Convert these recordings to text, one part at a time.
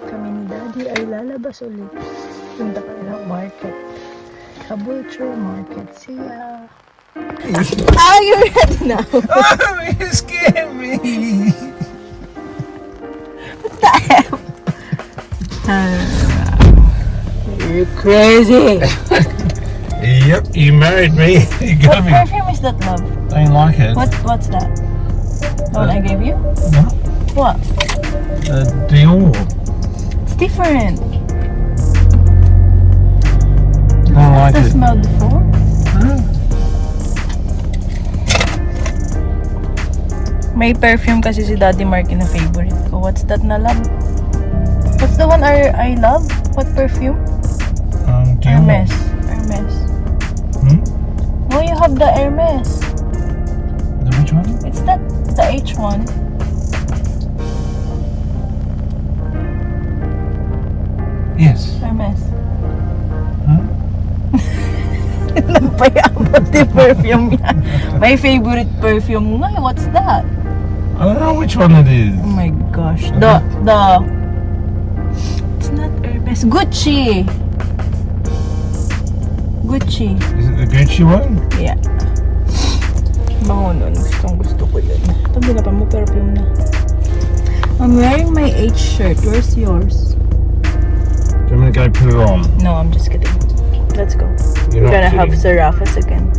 kami ni Daddy ay lalabas ulit. Punta kami ng market. Caboolture Market. See ya! Ah, you're ready now! Oh, you scared me! What the hell? You're crazy! Yep, you married me. You got What me. perfume is that, love? Don't like it. What's that? The one I gave you? No. What? Dior. It's different. Don't like Have you it. smelled before? Huh? May perfume kasi si Daddy Marky na favorite ko. What's that na, love? What's the one I love? What perfume? Dior. Hermes. Hmm? No, you have the Hermes. Which one? It's the H1. Yes. Hermes. Huh? Nagpayabot yung perfume niya. My favorite perfume nga. What's that? I don't know which one it is. Oh my gosh. It's not Hermes. Gucci. Is it the Gucci one? Yeah. Bango nun. Gusto ko yun. Ito, binapan mo perfume na. I'm wearing my H shirt. Where's yours? Do you want me to go put it on? No, I'm just kidding. Let's go. You're We're not gonna have kidding. Serafas again.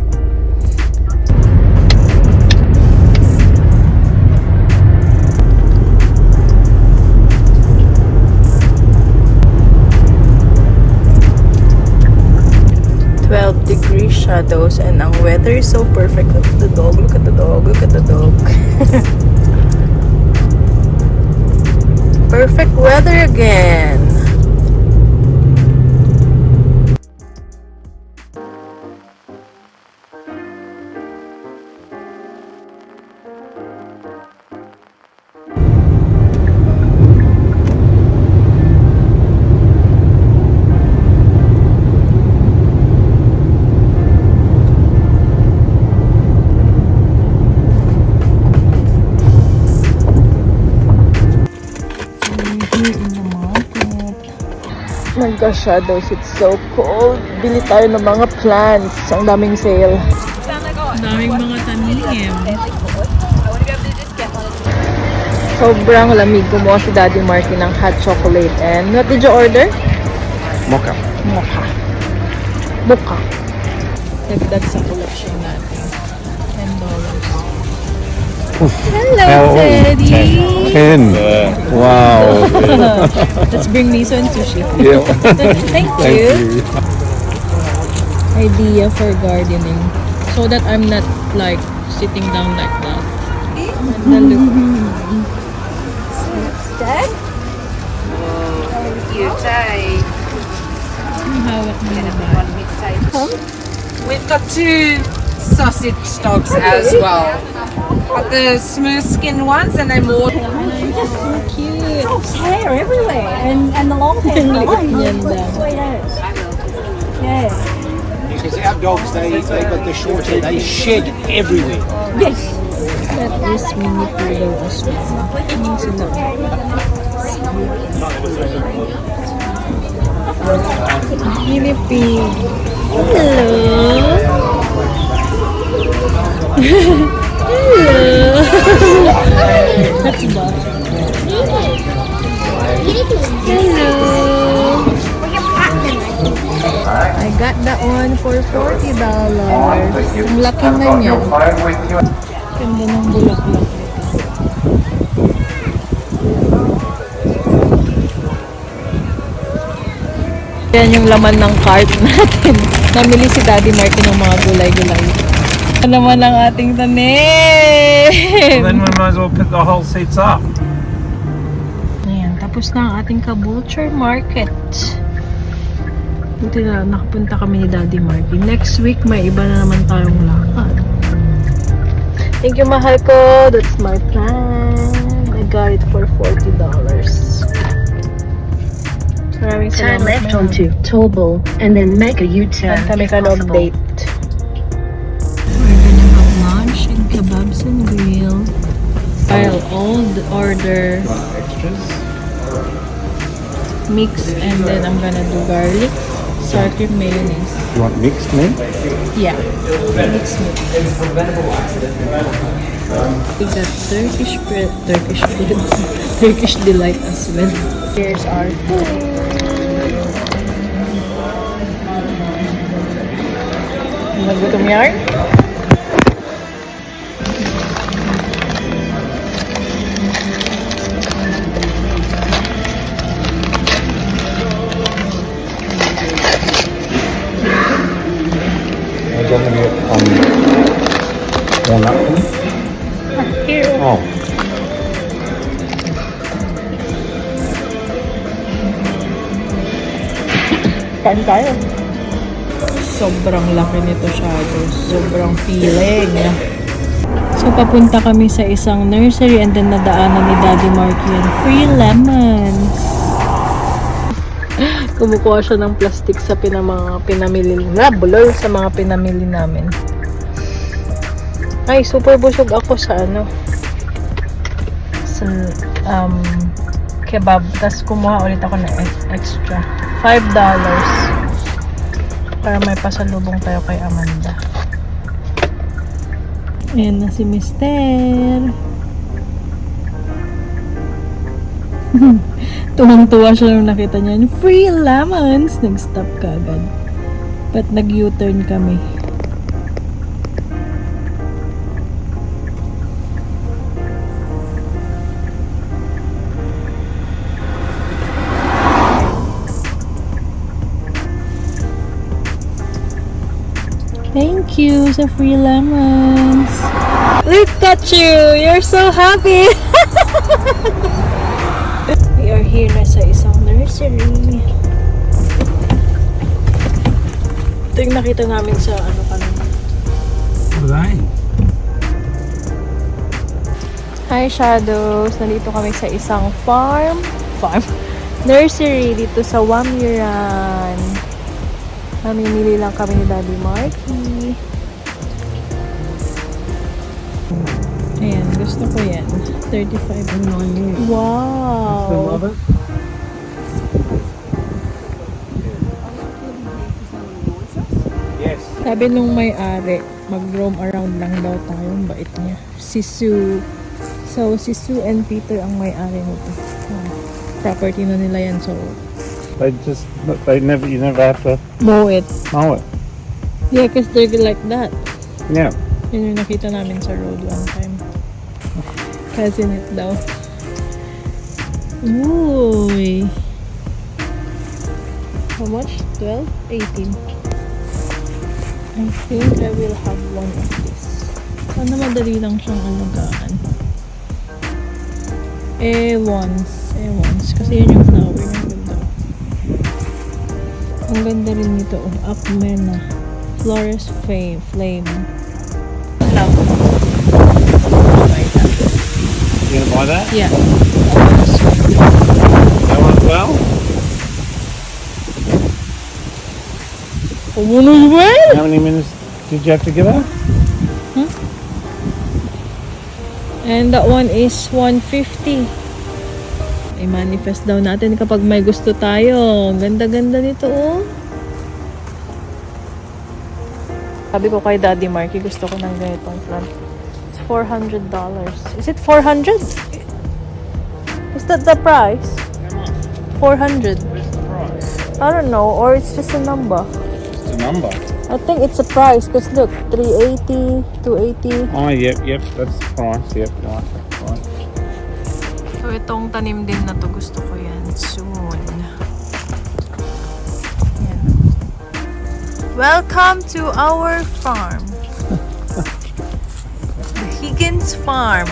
Degree shadows and ang weather is so perfect. Look at the dog, look at the dog, look at the dog. Perfect weather again. Nagka-shadows, it's so cold. Bili tayo ng mga plants. Ang daming sale. Daming mga tanim. Sobrang lamig. Kumuha si Daddy Marky ng hot chocolate. And what did you order? Mocha. Mocha. Dagdag sa collection natin. $10. Hello, Teddy! 10. Wow. Let's bring Miso and sushi. Yeah. Thank you. Idea for gardening. So that I'm not like sitting down like that. And the look. Dad? You take Hawak mo na ba? one big size. We've got 2 sausage dogs as well. But the smooth skin ones and they're more Cute. Hair everywhere and the long hair behind Yan them. lang. Yeah. Because our dogs, they got the short hair, they shed everywhere. Yes. That is mini poodle as well. Ano sila? Mini pig. Hello. Hello. That's ba? Hello. I got that one for $40. Ang laki na niya. Ganda ng bulaklak nito. Yan yung laman ng cart natin. Namili si Daddy Marky ng mga gulay-gulay. Yan naman ang ating tanim. Then we might as well pick the whole seats up. Ayan, tapos na ang ating Caboolture Market. Buti na nakapunta kami ni Daddy Marky. Next week, may iba na naman tayong lakad. Thank you, mahal ko. That's my plan. I got it for $40. Maraming Turn salamat, left mahal. onto Tolbel and then make a U-turn. Saan kami if ka possible. update? We're gonna have lunch and kebabs and grill. I'll order mix, and then I'm gonna do garlic, sour cream, mayonnaise. You want mixed meat? Yeah, mixed meat. We got Turkish bread, Turkish delight as well. Here's our food. Nagutom yan? I don't want to get walnut one. Here. Oh. Kain tayo. Sobrang laki nito, Shadows. Sobrang feeling. So, papunta kami sa isang nursery and then nadaanan ni Daddy Marky yan. Free lemons. Kumukuha siya ng plastic sa pinamili sa mga pinamili namin. Ay, super busog ako sa sa kebab. Tapos kumuha ulit ako ng extra. $5 para may pasalubong tayo kay Amanda. Ayan na si Mister. Tuwang-tuwa siya nung nakita niya. Free lemons! Nag-stop ka agad. But nag-U-turn kami. Thank you sa free lemons. Look at you! You're so happy! We are here na sa isang nursery. Ito yung nakita namin sa kanina. Right. Hi Shadows! Nandito kami sa isang farm. Nursery dito sa Wamiran. Mamimili lang kami ni Daddy Marky. Ayan, gusto ko yan. 35. Wow! Love it? Yes. Sabi nung may-ari, mag-roam around lang daw tayo. Ang bait niya. Si Sue. So, si Sue and Peter ang may-ari nito. Property na nila yan. So, You never have to mow it. mow it. Yeah, because they're like that. Yeah. Yun yung nakita namin sa road one time. Cousin it daw. Uy. How much? 12? 18. I think I will have one of this. Sana madali lang siyang alagaan. Ewan's. Kasi yun yung flower niya. Ganda. Ang ganda rin nito. Acmena. Flores Flame. Love. You gonna buy that? Yeah. That one as well? How many minutes did you have to give her? And that one is 150. I-manifest daw natin kapag may gusto tayo. Ang ganda-ganda nito, oh. Sabi ko kay Daddy Marky, gusto ko ng ganitong plant. It's $400. Is it 400? Is that the price? 400. I don't know, or it's just a number. It's a number. I think it's a price because look, 380, 280. Oh, yep, that's the price. Yep, you like that price. So itong tanim din na to, gusto ko yan soon. Yan. Welcome to our farm. The Higgins Farm.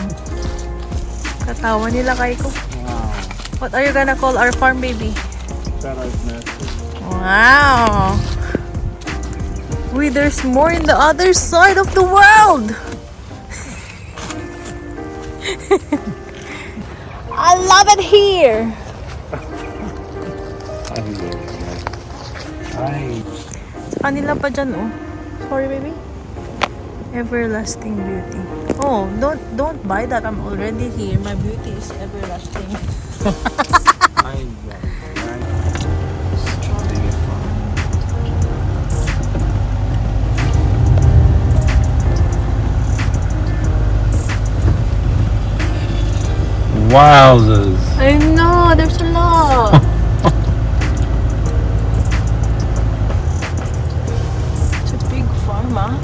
Katawa nila kay ko. Wow. What are you gonna call our farm, baby? Shadow's nursery. Wow. Wait, there's more in the other side of the world. I love it here. Ay. Sa kanila pa dyan, oh. Sorry, baby. Everlasting beauty. Oh, don't buy that. I'm already here. My beauty is everlasting. Ay. Wowzers. I know, there's a lot. It's a big farm, ah.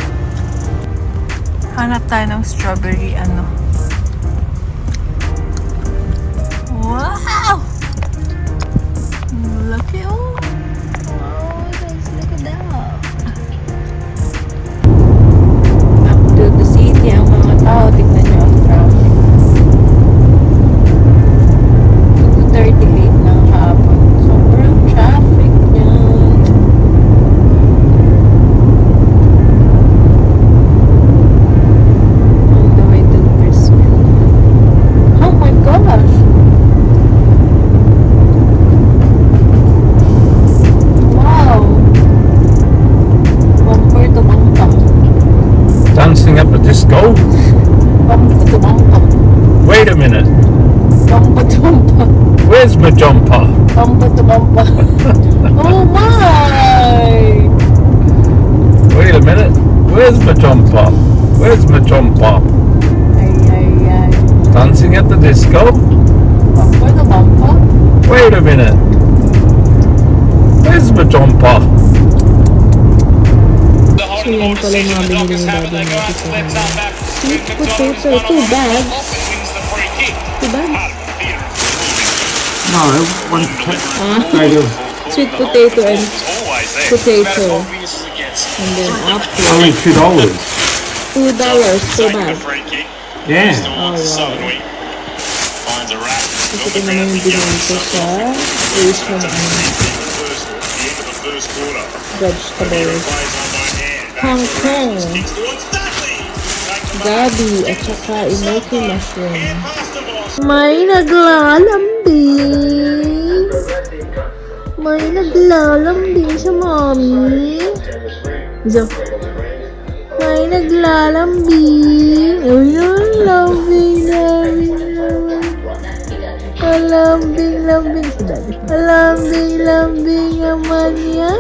Hanap tayo ng strawberry, ano. Wow! Lucky, oh. Wow, guys, look at that. Up to the city, ang mga tao. Tignan nyo ang traffic. 2:38 ng hapon. Sobrang traffic yan. On the way to Brisbane. Oh my gosh! Wow! Bumper to bumper. Dancing up a disco? Bumper to bumper. Wait a minute. Bumper to bumper. Where's my jumper? Bumper to bumper. Oh my! Wait a minute. Where's my jumper? Where's my jumper? Ay, ay, ay. Dancing at the disco? Bumper to bumper. Wait a minute. Where's my jumper? So yan pala yung mga binili ni Daddy Marky sa kanya. Sweet potato, 2 bags. 2 bags? No, one potato. Sweet potato and potato. And then apple. Only $2. $2 per bag. Yeah. Oh, wow. Kasi ito naman yung binili ko sa place mo na vegetables. Hong Kong. Gabi at saka inoki mushroom. May naglalambing. May naglalambing sa mommy. So, may naglalambing. Ay, lambing, lambing, lambing. Lambing, lambing. Si Daddy. Lambing, lambing naman yan.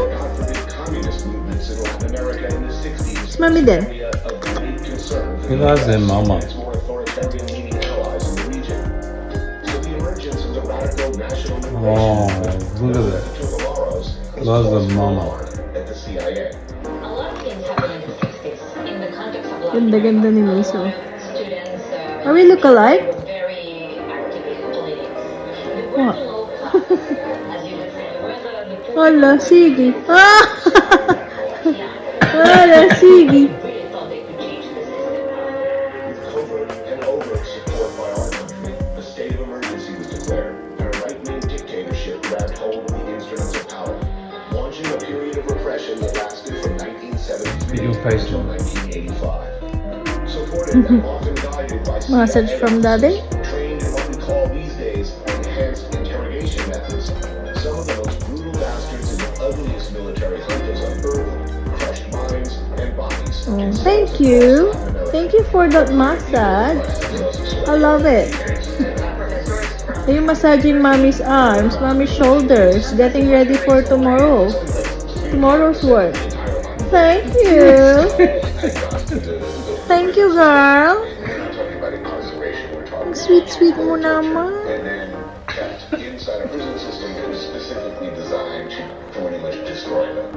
Si Mami din. He loves their mama. Oh, look at that. Loves the mama. Ganda-ganda ni Miso. Are we look alike? What? Hala, sige. Ah! Hala, sige. Get your face on. Message from Daddy. Trained in what we call these days enhanced interrogation methods. Some of the most brutal bastards and the ugliest military hunters on Earth crushed minds and bodies. Oh, thank you. Thank you for that massage. I love it. Are you massaging Mommy's arms, Mommy's shoulders, getting ready for tomorrow? Tomorrow's work. Thank you. Thank you, girl. Ang sweet mo naman. And then kept inside a prison system that was specifically designed to pretty much destroy them.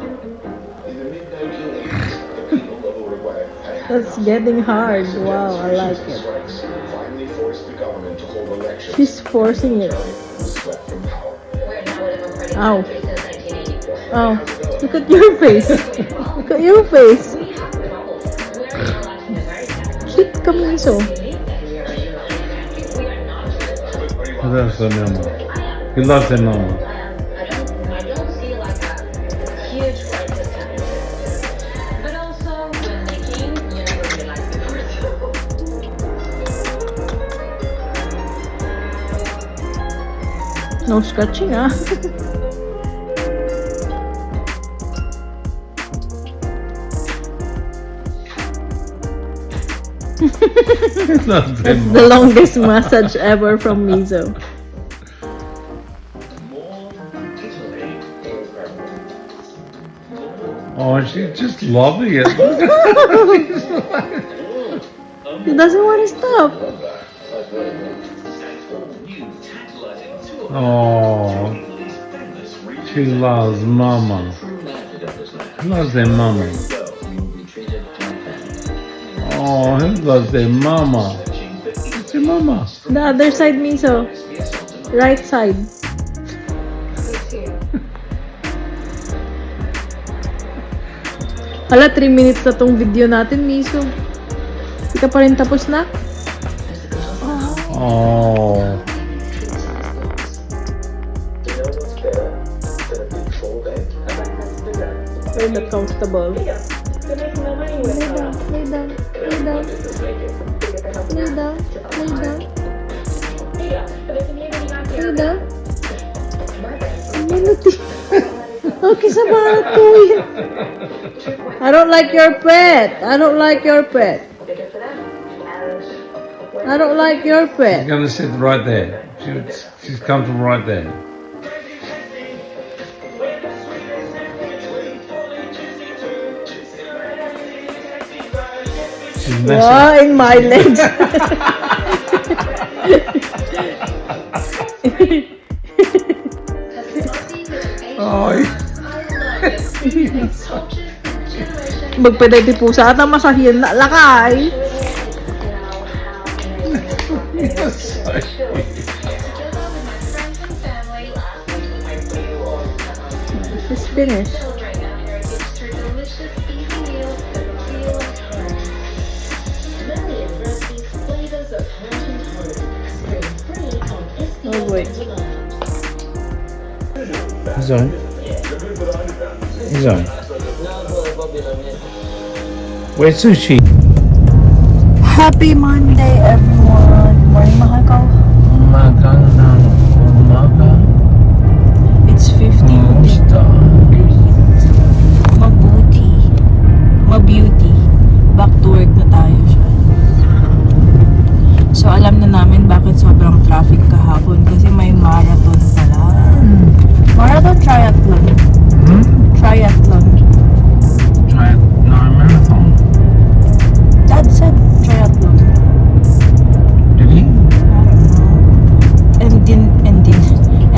In the mid-1980s, the people of Uruguay had That's getting hard. Wow, I like it. strikes finally forced the government to hold elections. She's forcing it. Was swept from power. Ow. Oh, look at your face. Look at your face. Cute ka, Miso. He loves their mama. He loves their mama. No scratching, ah. He loves their That's mama. the longest massage ever from Miso. Oh, she's just loving it. He doesn't want to stop. Oh, she loves mama. Who loves their mama? Oh, who loves their mama? It's your mama. The other side, Miso. Right side. Hala, 3 minutes na tong video natin, Miso. Hindi ka pa rin tapos na? Oh. Very not comfortable. Lay down, lay down, lay down, lay down. Lay down, lay down. Lay down. Minute. Okay, sa balat ko yun. I don't like your pet. I don't like your pet. I don't like your She's pet. gonna sit right there. She's comfortable right there. She's messing. Wow, in my legs. Oh, Magpaday ti pusa at ang masahiyan na lakay. It's finished. Oh wait. He's on. He's on. Where's sushi? Happy Monday, everyone. Good morning, mahal ko. Magandang umaga. It's 15 Kumusta? degrees. Mabuti. Mabeauty. Back to work na tayo siya. So, alam na namin bakit sobrang traffic kahapon kasi may marathon pala. Marathon triathlon. Triathlon. Try no marathon. Dad said triathlon. Did he?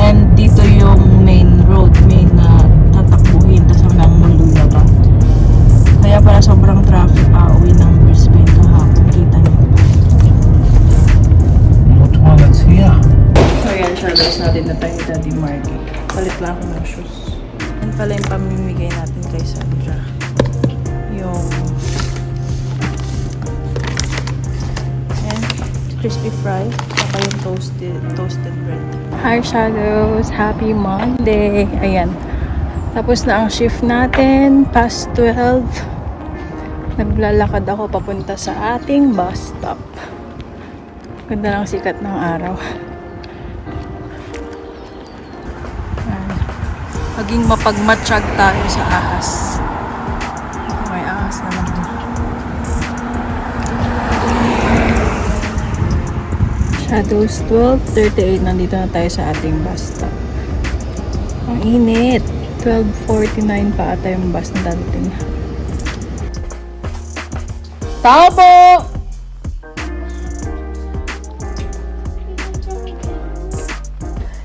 And dito yung main road, main na tatakbuhin, tas hanggang Mulula. Kaya pala sobrang traffic pauwi ng Brisbane kahapon, kita niyo. More toilets here. So yan, shadows natin na tayo ni Daddy Marky. Palit lang ako ng shoes. Yan pala yung pamimigay natin kay Sandra. Yung yan, crispy fry, saka yung toasted bread. Hi shadows! Happy Monday! Ayan. Tapos na ang shift natin. Past 12. Naglalakad ako papunta sa ating bus stop. Ganda ng sikat ng araw. Ayan. Maging mapagmatsyag tayo sa ahas. May ahas na naman. Shadows 12:38. Nandito na tayo sa ating bus stop. Ang init. 12:49 pa ata yung bus na dadating. Tao po!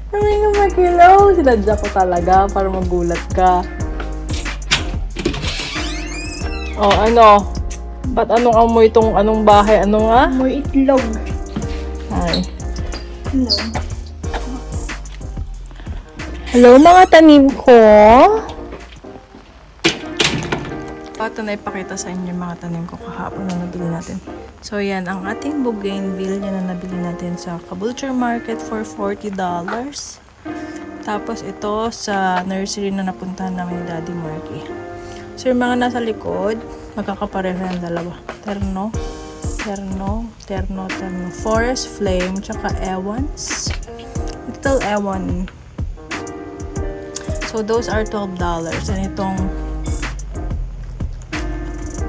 Hindi nga mag-hello. Sinadya ko talaga para magulat ka. Oh, ano? Ba't anong amoy itong anong bahay? Ano nga? Amoy itlog. Hi. Hello. Hello mga tanim ko. Ito na ipakita sa inyo yung mga tanim ko kahapon na nabili natin. So yan, ang ating bougainville yan na nabili natin sa Caboolture Market for $40. Tapos ito sa nursery na napuntahan namin ni Daddy Marky. So yung mga nasa likod, magkakapareho yung dalawa. Terno. Forest Flame, tsaka Ewans. Little Ewan. So those are $12. And itong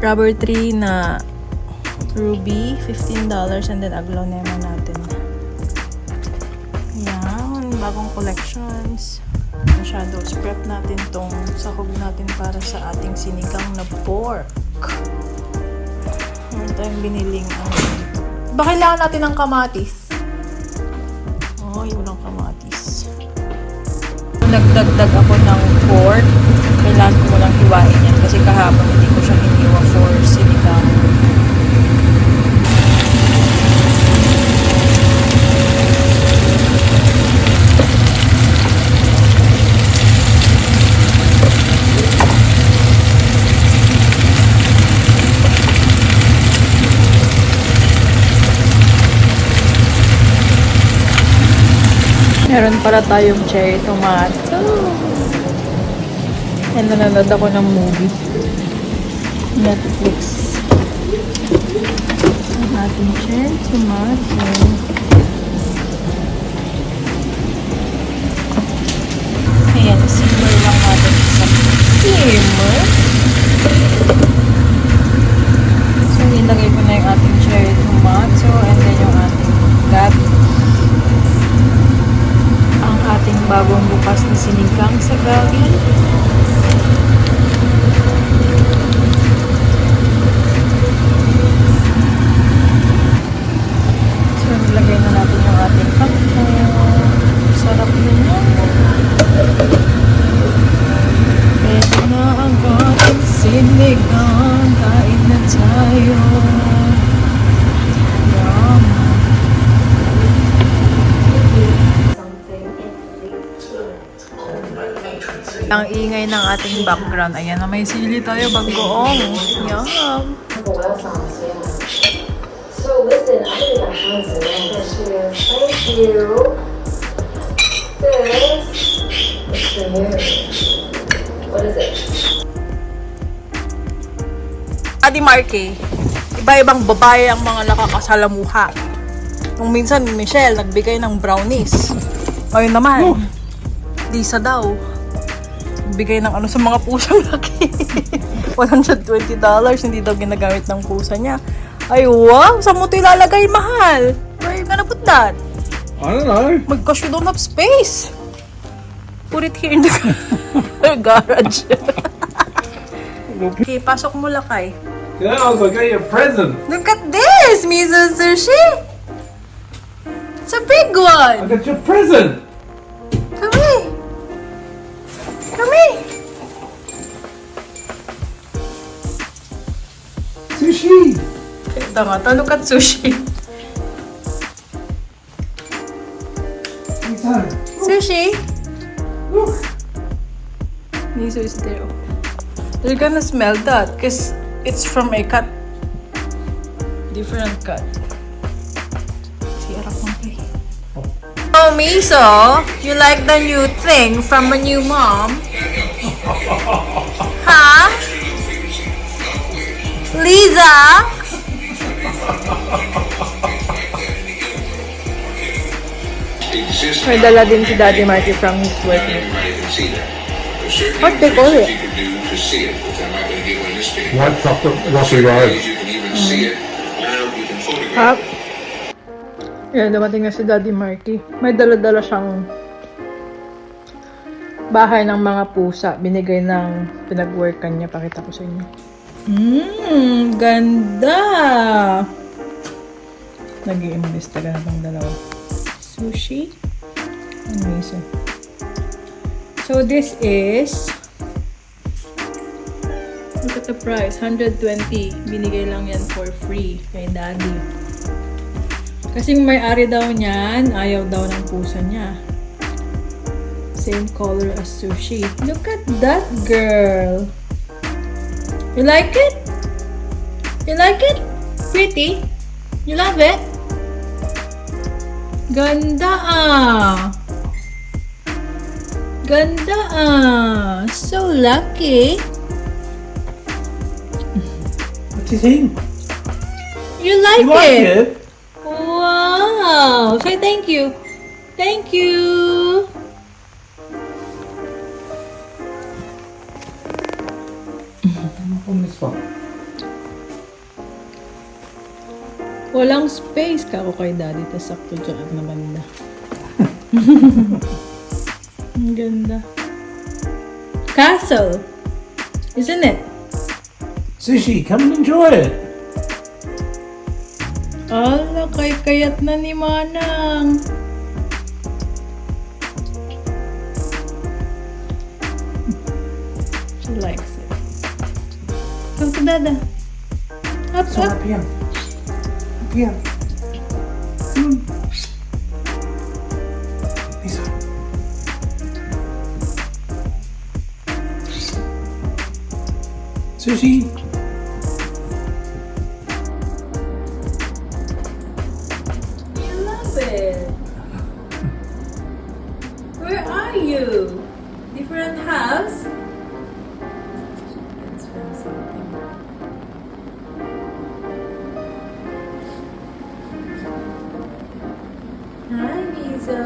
rubber tree na ruby, $15. And then aglonema natin. Yan, bagong collections. Shadows. Prep natin tong sahog natin para sa ating sinigang na pork. Meron tayong biniling ba kailangan natin ng kamatis? Oh, yung walang kamatis. nagdagdag ako ng pork, kailangan ko lang hiwain yan kasi kahapon hindi ko siya hiniwa for sinigang. Meron para tayong cherry tomato. And nanonood ako ng movie. Netflix. Ang ating cherry tomato. Ayan, simmer lang natin sa simmer. So, nilagay ko na yung ating cherry tomato and then yung ating gabi. Ating bagong bukas na sinigang sa gabi. So, nilagay na natin yung ating kakao. Sarap na yan. Ito na ang ating sinigang. Kain na tayo. Yum. Ang ingay ng ating background. Ayan na may sili tayo, bagoong. Yum! So listen, I think I found some answers here. Thank you. This is for you. What is it? Adi Marky, iba-ibang babae ang mga nakakasalamuha. Nung minsan, Michelle, nagbigay ng brownies. Ayun naman, Lisa daw. Bigay ng ano sa mga pusang laki. $120, hindi daw ginagamit ng pusa niya. Ay, wow! Saan mo ito ilalagay, mahal? Where are you gonna put that? I don't know. Because you don't have space. Put it here in the garage. Okay, pasok mo lakay. Yeah, I was like, get your present. Look at this, Miso Sushi! It's a big I one! got your present. Come here! Come here! Sushi. Ito nga to, look at sushi. Lisa, Sushi! look. Miso is there. You're gonna smell that because it's from a cut. Different cut. See, harap mo pa eh. Oh, Miso, you like the new thing from a new mom? Huh? Lisa? May dala din si Daddy Marky from his work. What they call it? White chocolate rocky road. Hap. Yan, dumating na si Daddy Marky. May dala-dala siyang bahay ng mga pusa. Binigay ng pinag-workan niya. Pakita ko sa inyo. Ganda! Nag-i-imbesta ka na bang dalawa? Sushi and miso. So this is, look at the price, 120. Binigay lang yan for free kay Daddy. Kasi yung may-ari daw niyan, ayaw daw ng pusa niya. Same color as sushi. Look at that, girl. You like it? You like it? Pretty? You love it? Ganda ah! Ganda ah! So lucky! What do you think? You like You like it? it? Wow! Say thank you! Thank you! On this one. Walang space ka ako kay Daddy, tas sakto dyan na banda. Ang ganda. Castle! Isn't it? Sushi, come and enjoy it. Ala, kayat na ni Manang. likes it. Come to Dada. Up, up. Up here. Up here. Lisa. Sushi. You love it. Where are you? Different house? Let's find something. Hi, Mizo.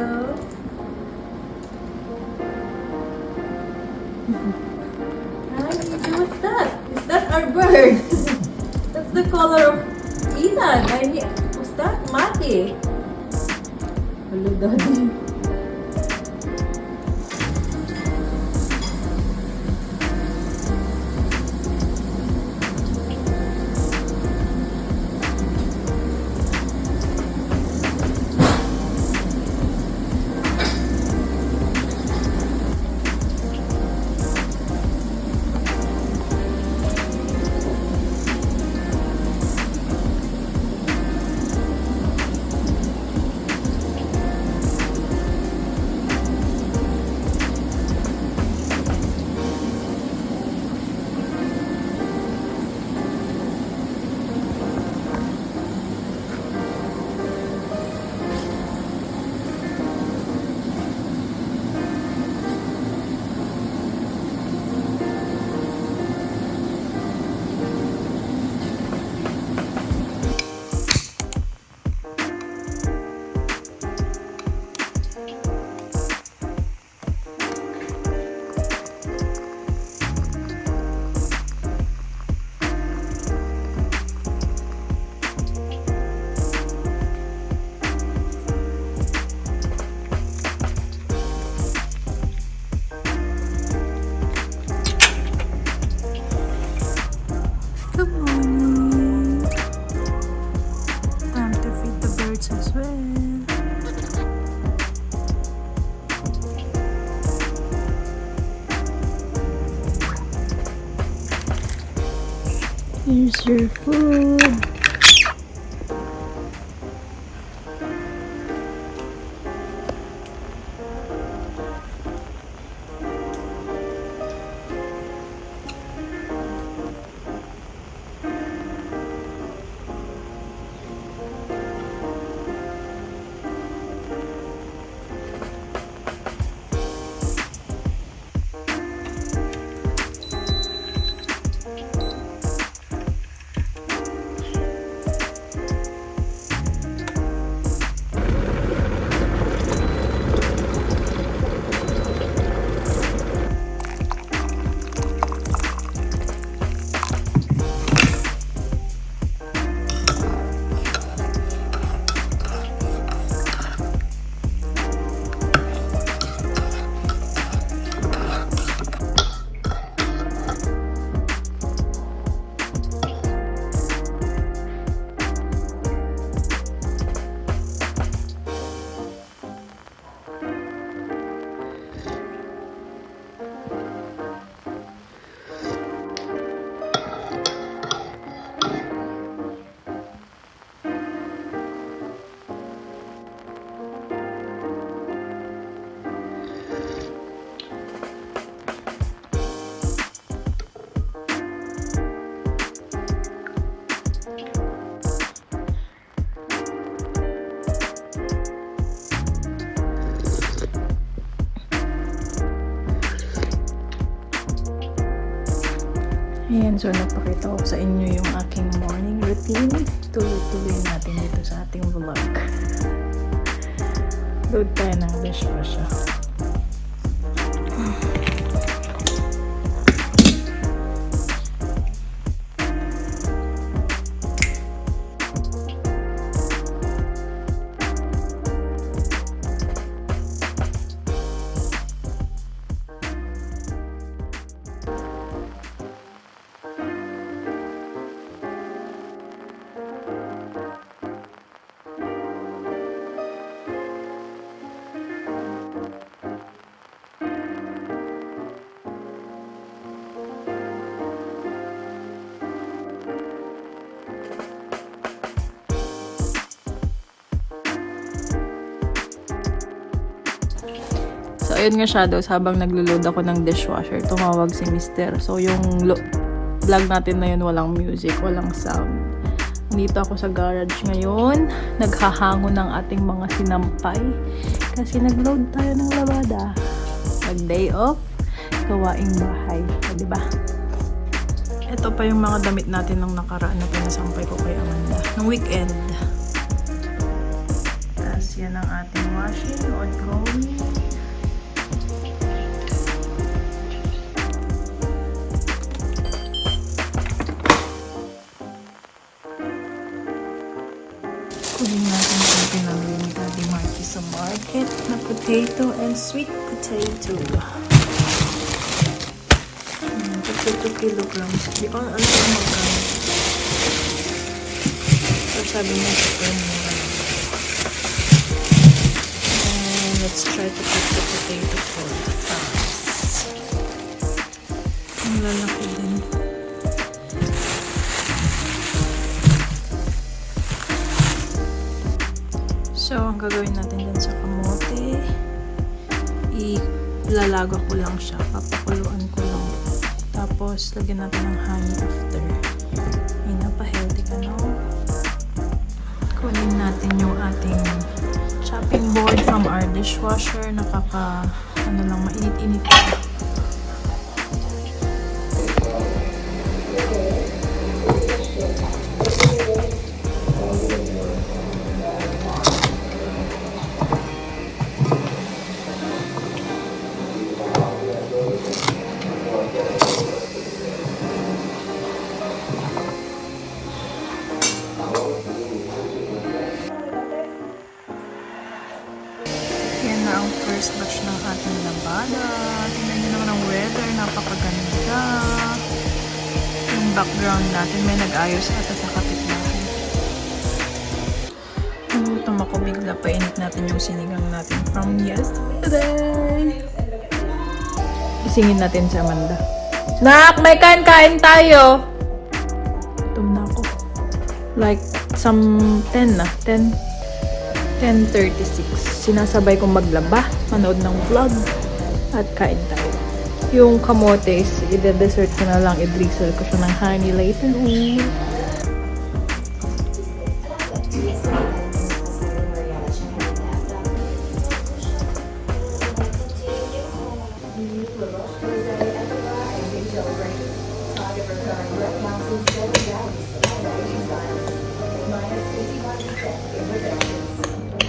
Hi, Mizo. What's that? Is that our bird? That's the color of Ethan. What's that? Mati. Hello, Daddy. Good morning. Time to feed the birds as well. Here's your food. Ayan, so napakita ko sa inyo yung aking morning routine. Tuloy-tuloy natin dito sa ating vlog. Load tayo ng dishwasher. ayun nga shadows, habang naglo-load ako ng dishwasher, tumawag si Mister. So, yung vlog natin na yun, walang music, walang sound. Dito ako sa garage ngayon. Naghahango ng ating mga sinampay. Kasi nag-load tayo ng labada. Nag-day off, gawaing bahay. O, diba? Ito pa yung mga damit natin nung nakaraan na pinasampay ko kay Amanda. Nung weekend. Tapos yan ang ating washing, ongoing. Kunin natin yung pinamili ni Daddy Marky sa market na potato and sweet potato. 2 kilograms. Di ko alam kung magkano. So, sabi niya super mura. And let's try to cook the potato first. Ang lalaki din. So, ang gagawin natin dyan sa kamote, ilalaga ko lang siya. Papakuluan ko lang. Tapos, lagyan natin ng honey after. Ay, napa-healthy ka, no? Kunin natin yung ating chopping board from our dishwasher. Mainit-init pa. Yan na ang first batch ng ating labada. Tingnan nyo naman ang weather. Napakaganda. Yung background natin, may nag-ayos ata sa kapitbahay. Nagutom ako bigla. Painit natin yung sinigang natin from yesterday. Isingin natin si Amanda. Nak, may kain-kain tayo! Gutom na ako. Like, some 10 na. 10:36. Sinasabay kong maglaba, manood ng vlog, at kain tayo. Yung kamote is, i-dessert ko na lang, i-drizzle ko siya ng honey later on.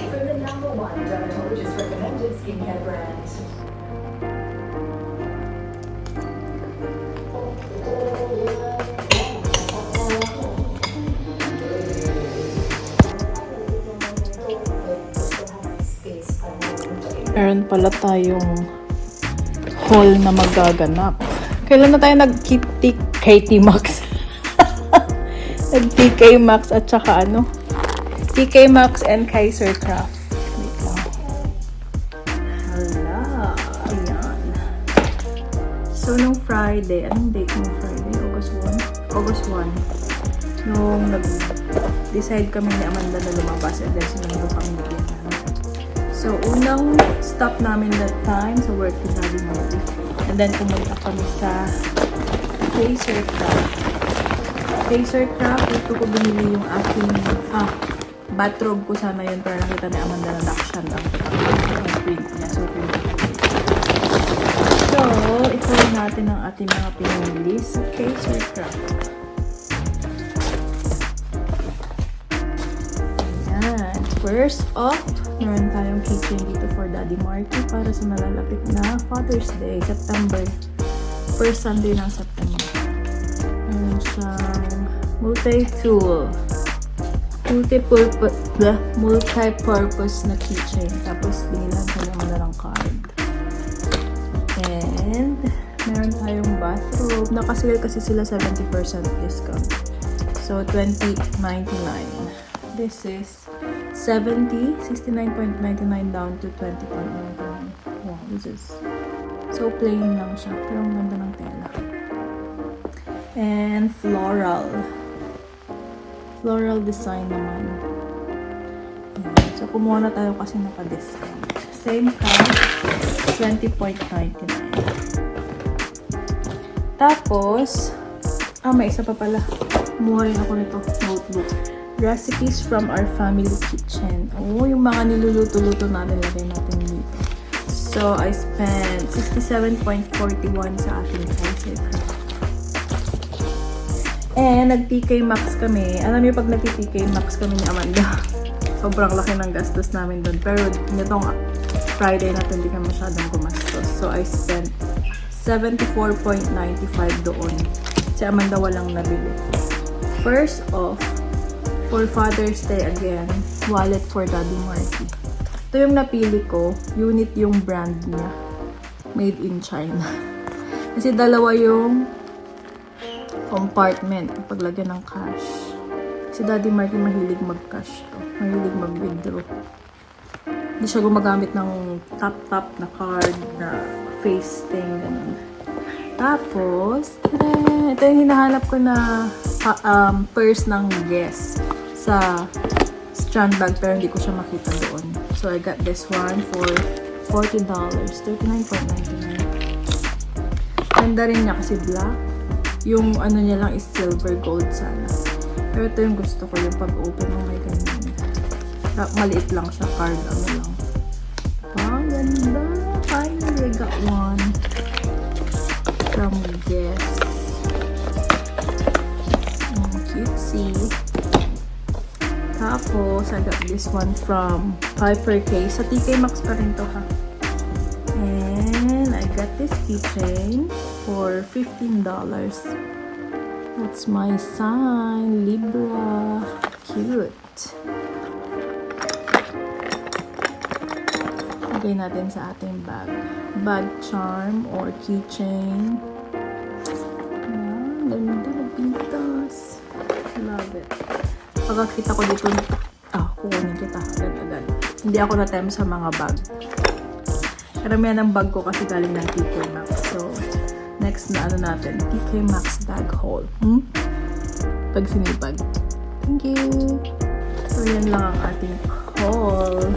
From the #1 dermatologist recommended skincare brand. Meron pala tayong haul na magaganap. Kailan na tayo nag-KT Maxx? Nag-TK Maxx at saka ano? TK Maxx and Kaiser Craft. Wait lang. Hala. Ayan. So, nung Friday, anong date nung Friday? August 1. Nung nag-decide kami ni Amanda na lumabas and then sinundo kami ni Diana. So, unang stop namin that time sa work ni Daddy Marky. And then, pumunta kami sa Kaiser Craft. Kaiser Craft, ito ko binili yung aking bathrobe ko sana yun, pero nakita ni Amanda na Dachshund ang print niya. So, ito natin ang ating mga pinili sa Kaiser Craft. Ayan. First off, meron tayong keychain dito for Daddy Marky para sa nalalapit na Father's Day, September. First Sunday ng September. Meron siyang multi-tool. Multi-purpose na keychain. Tapos, binilan ko naman na ng card. And, meron tayong bathrobe. Nakasale kasi sila 70% discount. So, $20.99. This is 69.99 down to 20.99. Wow, this is so plain lang siya. Pero ang ganda ng tela. And floral. Floral design naman. Ayan. So, kumuha na tayo kasi naka-discount. Same card. 20.99. Tapos, may isa pa pala. Kumuha rin ako nito, notebook. Recipes from our family kitchen. Oh, yung mga niluluto-luto natin, lagay natin dito. So, I spent 67.41 sa ating tricycle. And, nag-TK Maxx kami. Alam niyo, pag nag-TK Maxx kami ni Amanda, sobrang laki ng gastos namin doon. Pero, nitong Friday natin, hindi kami masyadong gumastos. So, I spent 74.95 doon. Si Amanda walang nabili. First off, for Father's Day again, wallet for Daddy Marky. Ito yung napili ko. Unit yung brand niya. Made in China. Kasi dalawa yung compartment. Paglagyan ng cash. Si Daddy Marky mahilig mag-cash to. Mahilig mag-withdraw. Hindi siya gumagamit ng tap-tap na card na face thing. Ganun. Tapos, tada! Ito yung hinahanap ko na purse ng Guess sa strand bag pero hindi ko siya makita doon. So, I got this one for $40. $39.99. Ganda rin niya kasi black. Yung ano niya lang is silver gold sana. Pero ito yung gusto ko, yung pag-open ng may ganyan. Maliit lang siya, card ano lang. Ganda! Finally, I got one from Guess. Cutesy. Tapos, I got this one from Piper Case. Sa TK Maxx pa rin to ha. And I got this keychain for $15. That's my sign, Libra. Cute. Lagay natin sa ating bag. Bag charm or keychain. Ayan, ganda na pintas. Love it. Pagkakita ko dito, kukunin kita agad-agad. Hindi ako na-time sa mga bag. Karamihan ng bag ko kasi galing ng TK Maxx. So, next na ano natin, TK Maxx bag haul. Pag sinipag. Thank you! So, yan lang ang ating haul.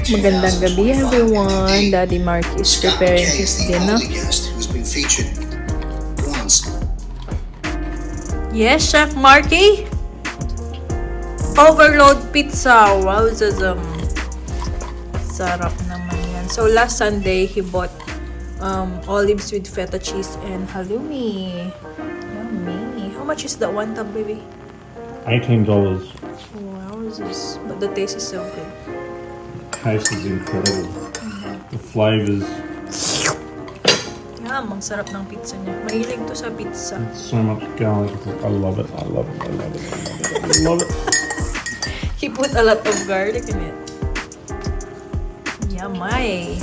Magandang gabi everyone. Daddy Mark is preparing his dinner. Yes, Chef Marky? Overload pizza. Wow, sarap naman yan. So last Sunday, he bought olives with feta cheese and halloumi. Yummy. How much is that one tub, baby? $18. Wow, but the taste is so good. Taste is incredible. The flavors. Ang sarap ng pizza niya. Mahilig to sa pizza. So much garlic. I love it. I love it. I love it. I love it. I love it. He put a lot of garlic in it. Yummy.